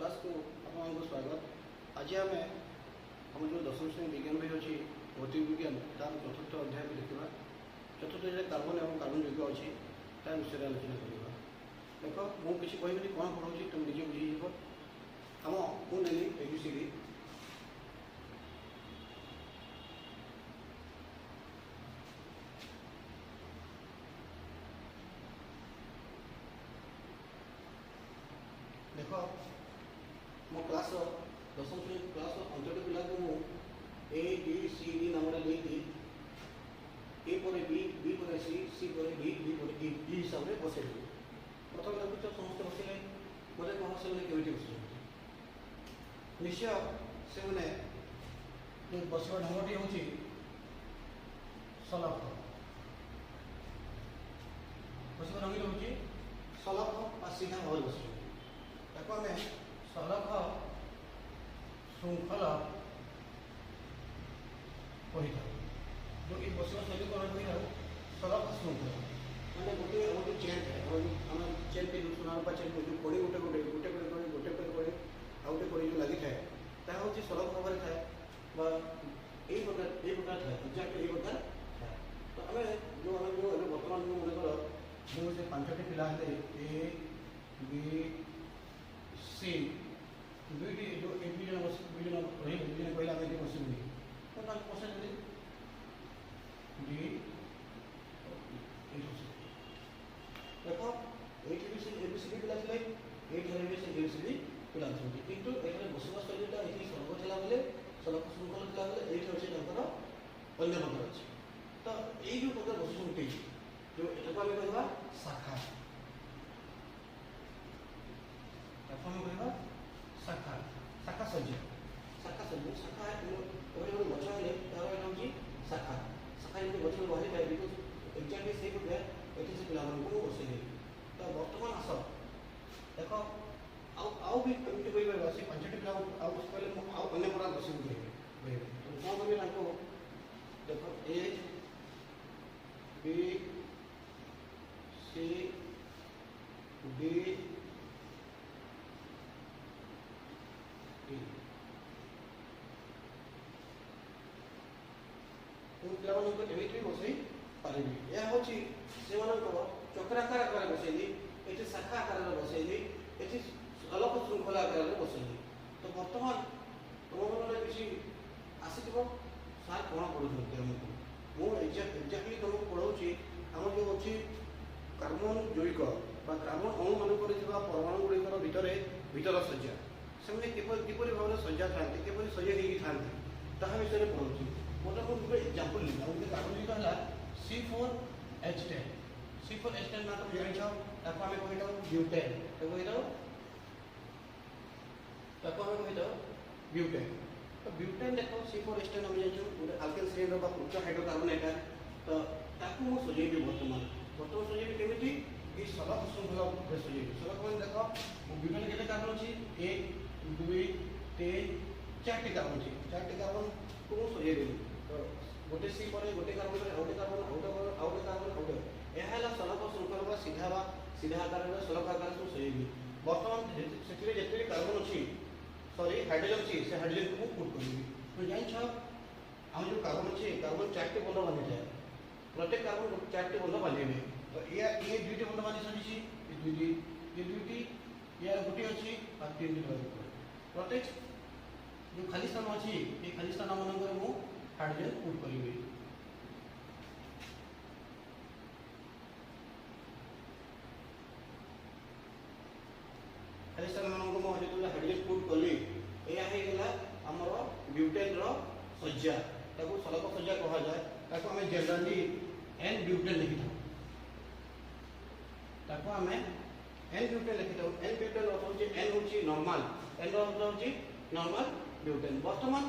Class को आपको स्वागत। आज आम आम जो दशम श्रेणी विज्ञान बही अच्छी भौतिक विज्ञान तार चतुर्थ अध्याय को देखा। चतुर्थ अध्याय कार्बन और कार्बन यौगिक अच्छी ता विषय आलोचना करवा। देख मुझे कहबी कौन पढ़ाऊँ तुम निजे बुझीज। आम मुझे ABCD देख मो क्लास दशम श्रेणी क्लास 5टी पिला को ABCD नाम लिखी ए पर बी बी पर सी सी पर डी डी पर ई हिसाब से बसई प्रथम देखुच समस्त बसले मत कौन से केवटी बस निश्चय से मैंने जो बसवा ढंगटी हूँ सलख बसवा ढंग हूँ सलख सीधा भाव बस आम सलख श्रृंखला कही जो कि बसवा शैली कौन कही सलख श्रृंखला मैंने गोटे गोटे चेन थाए आम चेन पे सुनार चेन जो कड़ी गोटे गोटे गोटे कड़ी गोटे कड़ी आउ गोटे कड़ी जो लगी थाए ता हूँ सलख भाव में थाए प्रकार थाए एक्जाक्ट ये प्रकार थाए। तो आम जो बर्तमान जो मनकर जो 5टी पिला A B C दुईटी जो एक जन रही कहले आम ये बसबी तो बस डी देख ABCD पिला ABCD पिला किंतु ये बसवा शैलीटा ये सलख था बेले सलख श्रृंखला था बेले ये अच्छे अन्य प्रकार अच्छे। तो ये जो प्रकार बसुटी जो ये कहवा शाखा कहवा शाखा शाखा सज्जा शाखा सज्जा शाखा गोटे गच हेल्ले तार हूँ शाखा शाखा जब गच बाहरी थाए बिकज एक्जाक्टली से ये से पिला बसई तो बर्तमान आस देख आउ भी कमी कह से 5टी पिला कहले आउ अन्य प्रकार बसई कौन करेंगे देख A B C D E पिला भी बसई पारि यह हूँ से चक्राकार आकार बसई ये शाखा आकार बसई ये सलख श्रृंखला आकार बसई। तो बर्तमान तुम मन किसी आसी सार कौन पढ़ुते आमको मुझे एक्जाक्टली तुमको पढ़ाऊँगी आम जो अच्छी कार्बन जैविक कार्बन अणु मानक परमाणु गुड़िकर भीतर सज्जा से किपर भाव में सज्जा था किपर सजा था ता विषय पढ़ाऊँगी। मतलब मुझे एक्जाम्पल गोटे कार्बन जैविक है C4H10 C4H10 ना तुम जान आम कहीटा ब्यूटेन कहीटा ब्यूटेन। तो ब्यूटेन देख C4H10 आम जान गोटे आल्केन श्रेणी उच्च हाइड्रोकार्बन एटा तो ताकू मुझे सजेबी बर्तमान सजेबी केमी ये सलख श्रृंखला सजेबी सलख मैंने देख ब्यूटेन के कार्बन अच्छी 1 2 3 4टी कार्बन अच्छी 4टी कार्बन को मुझे सजेदेवी। तो गोटे C पर गोटे कार्बन आउटे कार्बन आउटे कार्बन आउटे यह सलख श्रृंखला सीधा आकार सलख आकार सब सजेबी। बर्तमान से जितने कार्बन अच्छी सॉरी हाइड्रोजन अच्छी से हाइड्रोजन को पुट करी तो जान आम जो कार्बन अच्छे कार्बन 4टी बंध बांधि थाए प्रत्येक कार्बन 4टी बंध बांधे। तो ये 2टी बंध बांधि सारी ये दुईटी या गोटे अच्छी और 3टी प्रत्येक जो खाली स्थान अच्छी ये खाली स्थान मानक मुझे हाइड्रोजन पुट करी। खाली स्थान मानक मुझे जो हाइड्रोजन पुट कली यह आमर ब्यूटेन सज्जा सलख सज्जा कह जाए आम जनराली N ब्यूटेन लिखी था आम N ब्यूटेन लिखी था N ब्यूटेन अर्थ हूँ N हूँ नॉर्मल N अर्थ हूँ नॉर्मल ब्यूटेन। बर्तमान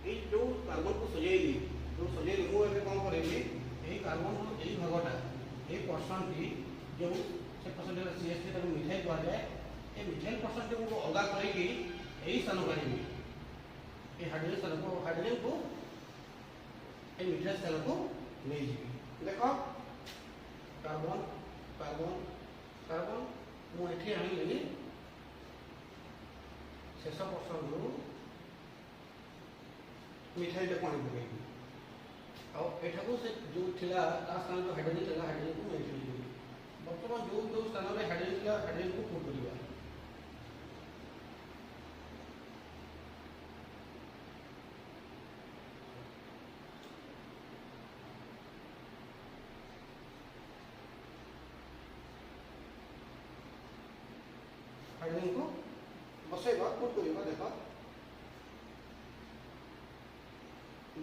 ये जो कार्बन को सजेली मुझे कौन करी यही कार्बन यही भागटा ये परसेंट जो से परसेंट CH3 मिथाइल कह जाए ये मिथाइल परसेंट को अलगा करके यही स्थान काढ़ी ये हाइड्रोजन को ये मिथाइल स्थान को नहीं जी। देख कार्बन कार्बन कार्बन मुझे आनी शेष पोर्सन रु मिथाइल को आनी पकेबी आठाक से जो थिला ता स्थान जो हाइड्रोजन थिला हाइड्रोजन को मिथाइल देबी बर्तमान जो जो स्थान में हाइड्रोजन थिला हाइड्रोजन को पुट करिबा हाइड्रोजन को बसैबा पुट करिबा देखो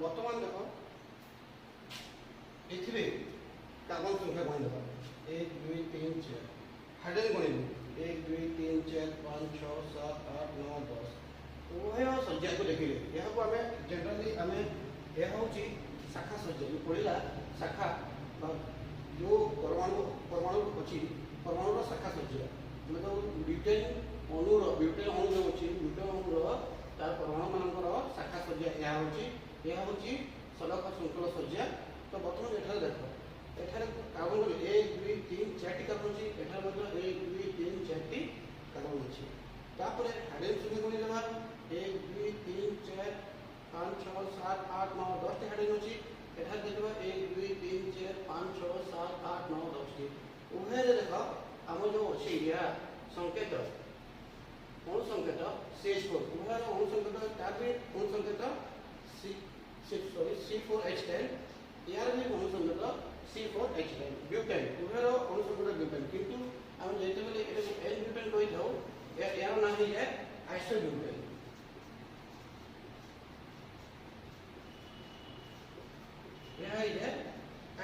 वर्तमान देखो एथिरे कार्बन संख्या गण देखो 1 2 3 4 हाइड्रोजन गण 1 2 3 4 5 6 7 8 9 10 उभय संज्ञा को देखिले यह को हमें जनरली हमें यह होची शाखा संज्ञा जो पड़िला शाखा जो परमाणु परमाणु अछि परमाणु शाखा संज्ञा मतलब ब्यूटेन अणुर ब्यूटेन अणु जो अछि ब्यूटेन अणुर तार परमाणु मानकर शाखा संज्ञा यह होची सलक श्रृंखल संज्ञा तो बर्तमान एठार देखो एठार कार्बन 1 2 3 4 टी कार्बन अछि एठार मतलब 1 2 3 4 टी कार्बन अछि तापर हाइड्रोजन संख्या कोनी देबा 1 2 3 4 5 6 7 8 9 10 टी हाइड्रोजन अछि एठार देखबा 1 2 3 4 5 6 7 8 9 10 टी उभय देखो हम जो अछि या संकेत अणु संकेत CH4 उभय अणु संकेत ताबे अणु संकेत C4H10 यार भी अणु संकेत C4H10 ब्यूटेन उभय अणु संकेत ब्यूटेन किंतु हम जेते बेले एटा N ब्यूटेन कहि थाउ यार नाम है आइसोब्यूटेन यह है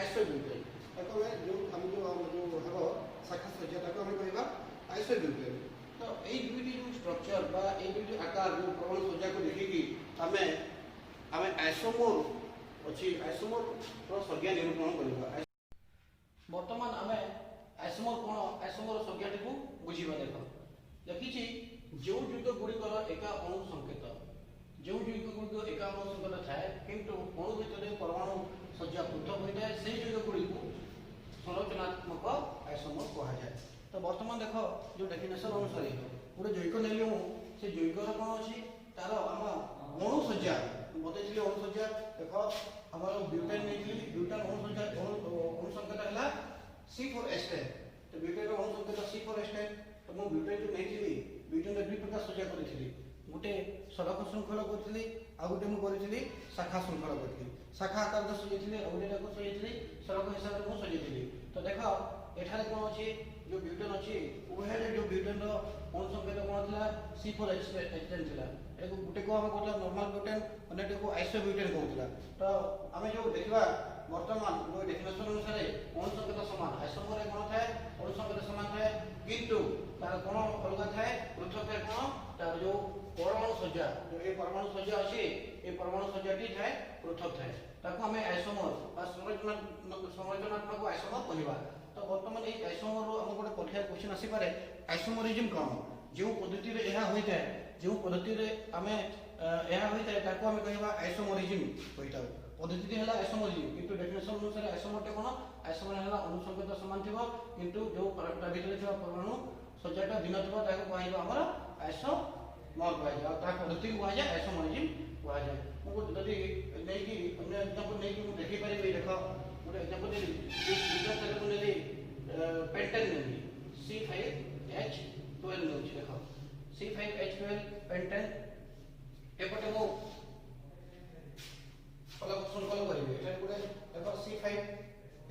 आइसोब्यूटेन ताको जो हम जो हबो शाखा संज्ञा ताको हम कहबा आइसोब्यूटेन तो ए दुईटी जो स्ट्रक्चर बा ए दुईटी आकार जो परमाणु संज्ञा को देखिकी हमें आइसोमर अछि आइसोमर रो संज्ञा निरूपण करबा वर्तमान हमें आइसोमर कोन आइसोमर संज्ञाटी को बुझीबा देखो देखिछि जो युग्म गुड़िकर एका अणु संकेत जो युग्म गुड़िक एका अणु संकेत थाए किंतु अणु भितर परमाणु संज्ञा पृथक होता है से युग्म गुड़ी को संरचनात्मक आइसोमर कहा जाए तो वर्तमान देखो जो डेफिनेशन अनुसार गोटे जैविक नेली से जैविकर कौन अच्छी तार आम अणु संज्ञा बतई अणु संज्ञा देख आम ब्यूटेन नहीं ब्यूटेन अणु संज्ञा अणु संकेत है C4H10 तो ब्यूटेन अणु संकेत C4H10 तो मुझे ब्यूटेन जो नहीं ब्यूटेन दुई प्रकार संज्ञा करी गोटे सड़क श्रृंखला करी आ गोटे मुझे शाखा श्रृंखला करी शाखा आकार सजाई आ गोटे सजाई सड़क हिसाब से मुझे सजाई तो देख एठारे कौन अच्छी जो ब्यूटेन अच्छी उभय जो ब्यूटेन अणु संकेत कौन था C4H10 थिला एको गुटे को हम कहला नॉर्मल ब्यूटेन अन्यटे को आइसोब्यूटेन कहउतला तो आमे जो देखबा वर्तमान जो डेफिनेशन अनुसार अणु संकेत समान आइसोमर कोन थाए अणु संकेत समान थाए किंतु तार कोन अलग थाए पृथक थाए कोन तार जो परमाणु संज्ञा जो ए परमाणु संज्ञा अछि ए परमाणु संज्ञाटी थाए पृथक थाए ताको हमें आइसोमर बा संरचनात्मक आइसोमर कहबा तो वर्तमान ए आइसोमर रो हम गोटे परीक्षा क्वेश्चन आसी पारे आइसोमरिज्म कोन जो पद्धति रे एहा होय जाय जो पद्धति रे हमें एहा होय जाय ताको हम कहबा आइसोमरिज्म होइताउ पद्धति हला आइसोमरिज्म किंतु डेफिनेशन अनुसार आइसोमर टे कोन आइसोमर हला अणु संकेत समान थिबो किंतु जो ता भितर थिबा परमाणु संज्ञाटा भिन्न थिबो ताको कहबा हमर आइसोमर कहै जाय ता पद्धति को कहै जाय आइसोमरिज्म कहै जाय मो जदी नै कि हमने एग्जांपल नै कि मु देखि पारि देखो गोटे एग्जांपल देली दूसरा तरह को नेली पेंटेन नेली C5H12 नेली देखो C5H12 पेंटेन एपटे मो अलग संकल्प करिवे एटा गोटे देखो C5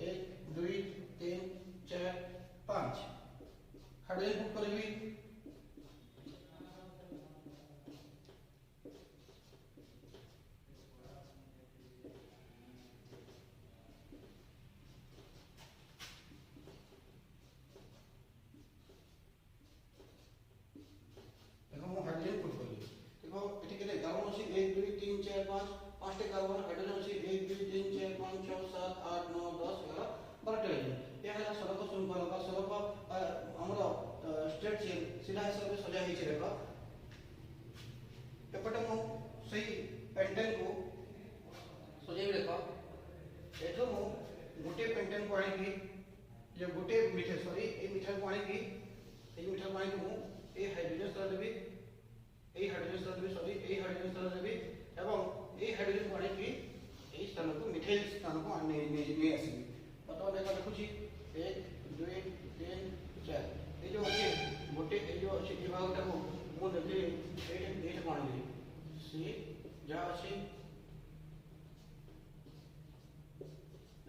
1 2 3 4 5 हाइड्रोजन पुट करबी पांच कार्बन हाइड्रोजन अछि 1 2 3 4 5 6 7 8 9 10 11 12 हाइड्रोजन या है सड़क श्रृंखला का सड़क हमरो स्ट्रेट चेन सीधा हिसाब से सजा हिचे देखो एपटे मु सही पेंटेन को सजाई देखो एठो मु गोटे पेंटेन को आनी की जे गोटे मिथाइल सॉरी ए मिथाइल को आनी की ए मिथाइल को आनी मु ए हाइड्रोजन स्तर देबी ए स्थान को नहीं आसबि बर्तमान देखा देखुची 1 2 3 4 ये जो अच्छे गोटे ये जो अच्छे विभाग को मुझे ये कौन है सी जहाँ अच्छे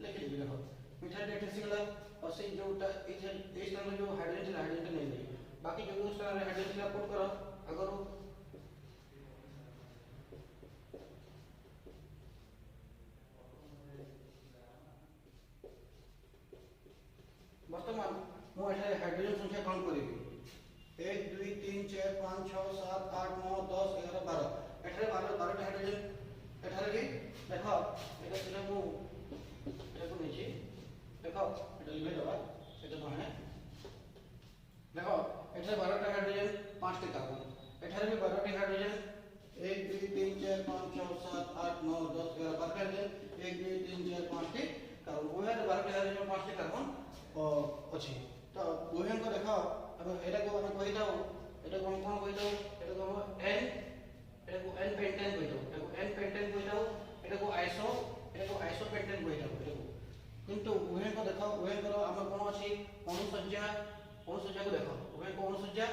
लिखी देखो मिठाई डेट आसीगला और से जोटा ए स्थान में जो हाइड्रोजन हाइड्रोजन नहीं गई बाकी जो स्थान में हाइड्रोजन पुट करो अगर वर्तमान मुझे हाइड्रोजन संख्या काउंट करी 1 2 3 4 5 6 7 8 9 10 11 12 एठारे 12 हाइड्रोजन एठारे भी देखो एटा सिला मु एटा को नीचे देखो एटा लिखे दबा एटा बहाने देखो एठारे 12 हाइड्रोजन 5 टे कार्बन एठारे भी 12 हाइड्रोजन 1 2 3 4 5 6 7 8 9 10 11 12 हाइड्रोजन 1 2 3 4 5 टे कार्बन वो है 12 हाइड्रोजन 5 टे कार्बन अच्छी तो उभय को देखो अब एटा को हम कहि दाओ एटा को हम कोन कहि दाओ एटा को n एटा को n पेंटेन कहि दाओ एटा को n पेंटेन कहि दाओ एटा को आइसो पेंटेन कहि दाओ एटा को किंतु उभय को देखो उभय को हम कोन अछि अणुसज्जा को देखो उभय को अणुसज्जा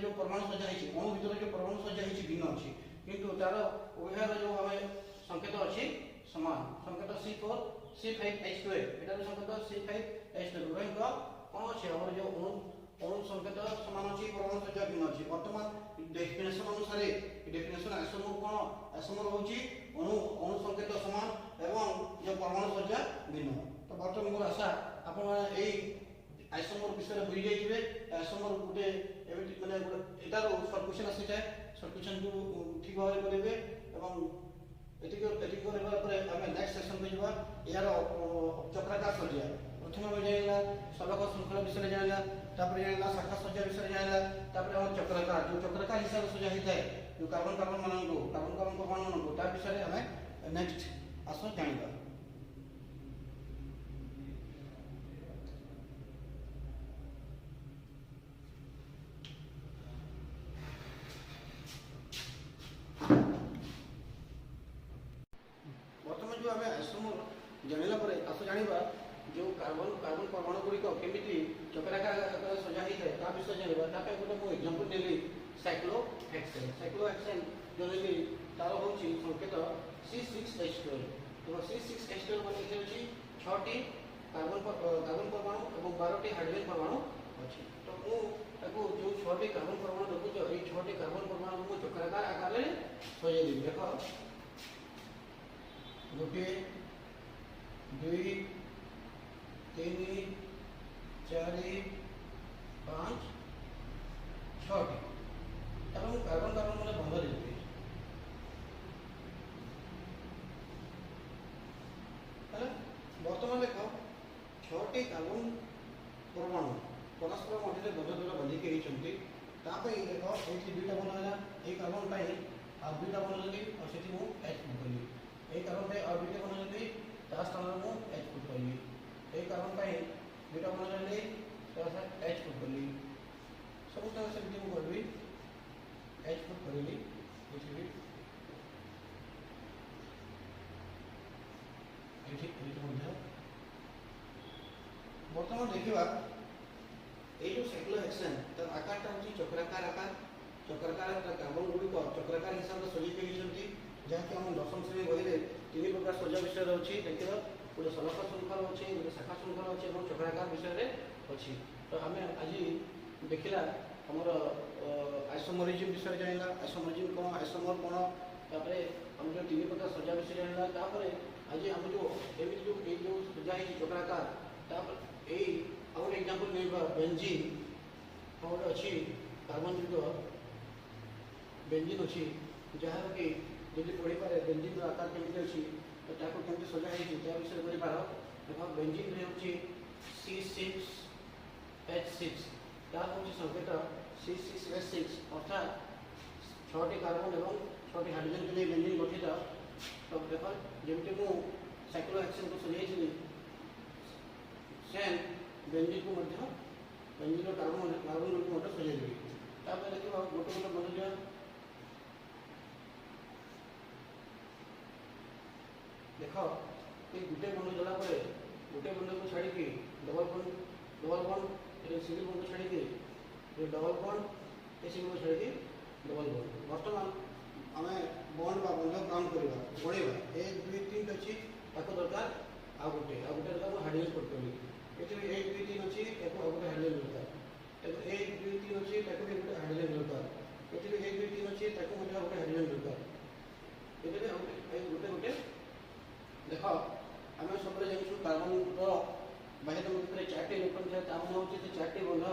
जो परमाणु सज्जा हिची अणु भीतर जो परमाणु सज्जा हिची भिन्न अछि किंतु तार उभय जो हमें संकेत अछि समान संकेत C4 C5H12 एटा संकेत C5H12 उभय को कोन अछि हमर जो अणु संकेत समान अछि परमाणु सज्जा भिन्न अछि वर्तमान डेफिनेशन अनुसार डेफिनेशन आइसोमर कोन आइसोमर होछि अणु संकेत समान एवं जो परमाणु सज्जा भिन्न तो वर्तमान मोर आशा आपण एई आइसोमर विषय बुझि जाइबे आइसोमर गुटे एमिति माने एटार शॉर्ट क्वेश्चन आसी जाय शॉर्ट क्वेश्चन को ठीक भाबे करिवे एवं एटी करबा परे हमें नेक्स्ट सेशन में जबा यार चक्राकार सज्जा प्रथम हम जानिला सबक श्रृंखला विषय जानिला तापर जानिला शाखा सज्जा विषय जानिला तापर हम चक्राकार जो चक्राकार हिसाब से सज्जा हिताय जो कार्बन परमाणु को ता विषय हमें नेक्स्ट आसो जानिबा वर्तमान जो हमें आइसोमर जानिला परे आसो जानिबा जो कार्बन परमाणु गुड़ी को केमिति चक्राकार सजा ही है ता विषय जानिबा ता पे गोटे मो एग्जांपल देली साइक्लोहेक्सेन जो लेली तार होची संकेत C6H12 तो C6H12 माने के होची 6 टी कार्बन परमाणु और 12 टी हाइड्रोजन परमाणु अछि तो मु ताको जो 6 टी कार्बन परमाणु देखु जो ए 6 टी कार्बन परमाणु मु चक्राकार आकार रे सजाई देबी देखो गोटे 2 3 4 5 6 एवं कार्बन मैंने बंध देते बर्तमान देख 6 कार्बन परमाणु परस्पर मध्य बंध द्वारा बंधिक होती देख ये दुईटा बनला ये कार्बन और दुईटा बनली और से H पुट कली ये कार्बन और दुईटा बनली ता स्थान में H पुट कली ये कार्बन दुईटा बनली H पुट कली सब स्थान से करबी H पुट करली देखिए बर्तमान देखा ये जो साइक्लोहेक्सेन तर आकारटा होची चक्राकार आकार कार्बन गुड़ी को चक्राकार हिसाब से सजी होती जहाँकि हम दशम श्रेणी बही में 3 प्रकार सजा विषय अच्छी देखिए गोटे सलख श्रृंखला अच्छी गोटे शाखा श्रृंखला अच्छी और चक्राकार विषय अच्छी तो आम आज देखला हमर आइसोमरिज्म विषय जानिला आइसोमरिज्म कौन आइसोमर कौन तापर हम जो 3 प्रकार सजा विषय जानिला तापर आज हम जो एमि जो सजा है चक्राकार तापर ए और एग्जांपल लेबा बेंजीन और अच्छी कार्बन युक्त बेंजीन अच्छी जहाँ कि जब पढ़ी पारे बेंजीन आकार केमी अच्छी तो ताको केमती सजा है विषय कर पार देख बेंजीन रे होची C6H6 तार होची संकेत C6H6 अर्थात 6 टी कार्बन एवं 6 टी हाइड्रोजन के लिए बेंजीन गठित तो देख जेमती मु साइक्लोहेक्सेन को सजाई सेम बेंजीन को बेंजीन कार्बन ग्रुप को सजाई देवी तापर देखिए गोटे गोटे बन देख ये गोटे बंध देला गोटे बंध को छाड़ी डबल बंड ये सिंगल बंड को छाड़ी ये डबल बंड ये सिंगल को छाड़ी डबल बंड बर्तमान आम बंड बा बंध काउंट करवा गणेबा 1 2 3 अच्छी दरकार आ गोटे दरकार हाइड्रोजन पड़े ये 1 2 3 अच्छी गोटे हाइड्रोजन दरकार 1 2 3 अच्छी गोटे हाइड्रोजन दरकार ये 1 2 3 अच्छी गोटे हाइड्रोजन दरकार ये गोटे गोटे देख आम सब जानू कार्बन बाह्य भितर 4टी इलेक्ट्रॉन थे तार हूँ 4टी बंध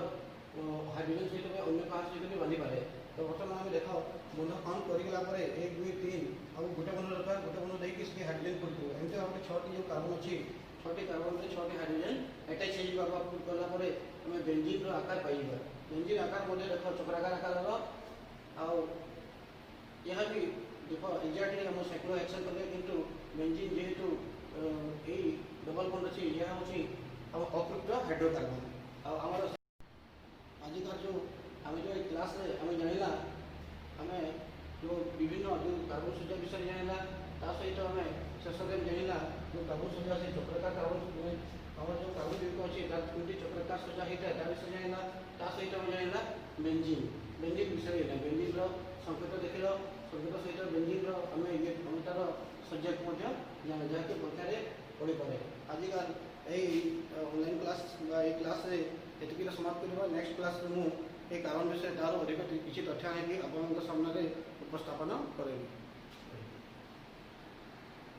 हाइड्रोजन सहित भी अन्य क्या सहित भी बांधि पारे तो बर्तमान आम देख बंध काउंट करगला 1 2 3 और गोटे बंध दरकार गोटे बंध देकी हाइड्रोजन पड़े एमती भाव 6टी जो कार्बन अच्छी 6टी कार्बन 6टी हाइड्रोजन अटैच होगापर आम बेंजीन आकार पाइबा बेंजीन आकार देख चक्राकार आकार यह भी देख एक्जाक्टली आम साइक्लो एक्शन करें किंतु बेंजीन जेहेतु यही डबल बंड अच्छी यह हूँ आम अतृप्त हाइड्रोकार्बन आमर आजिकार जो आम जो क्लास आम जाना आम जो विभिन्न जो कार्बन सूचा विषय जाना ता सहित आम शेष में जाना जो कार्बन सूचा से चक्राकार कार्बन आम जो कार्बन युक्त अच्छी तार 3टी चक्राकार सूचा होता है विषय जाना ता सहित आम जाना बेंजीन विषय जाना बेंजीन संकेत देख संकेत सहित बेंजीन आम ये तार सब्जेक्ट जाना जहाँकि परीक्षा पढ़ी पारे आजिकार ऑनलाइन क्लास क्लास ये समाप्त करवा नेक्स्ट क्लास मुझे कार्बन विषय तार अधिक किसी तथ्य आनी आपन सामने उपस्थापन करेंगे।